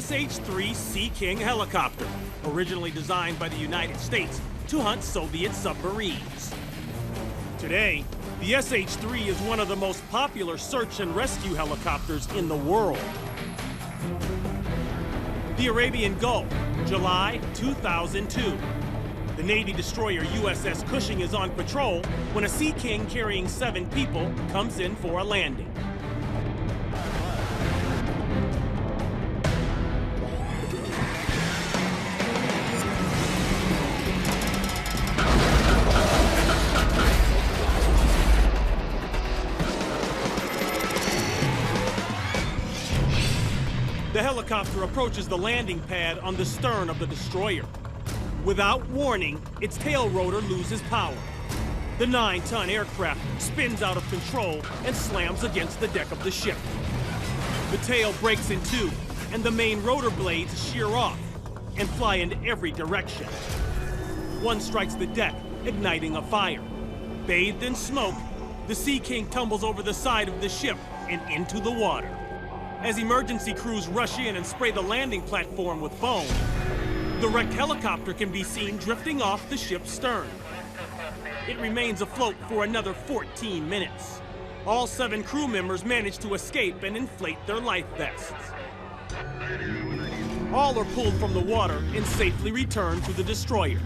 SH-3 Sea King helicopter, originally designed by the United States to hunt Soviet submarines. Today, the SH-3 is one of the most popular search and rescue helicopters in the world. The Arabian Gulf, July 2002. The Navy destroyer USS Cushing is on patrol when a Sea King carrying 7 people comes in for a landing. The helicopter approaches the landing pad on the stern of the destroyer. Without warning, its tail rotor loses power. The 9-ton aircraft spins out of control and slams against the deck of the ship. The tail breaks in two, and the main rotor blades shear off and fly in every direction. One strikes the deck, igniting a fire. Bathed in smoke, the Sea King tumbles over the side of the ship and into the water. As emergency crews rush in and spray the landing platform with foam, the wrecked helicopter can be seen drifting off the ship's stern. It remains afloat for another 14 minutes. All 7 crew members manage to escape and inflate their life vests. All are pulled from the water and safely returned to the destroyer.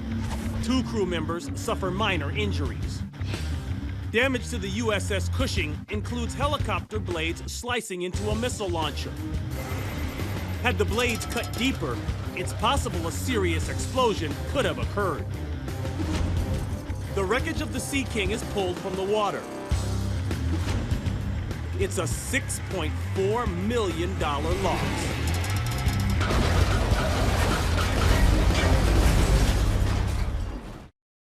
2 crew members suffer minor injuries. Damage to the USS Cushing includes helicopter blades slicing into a missile launcher. Had the blades cut deeper, it's possible a serious explosion could have occurred. The wreckage of the Sea King is pulled from the water. It's a $6.4 million loss.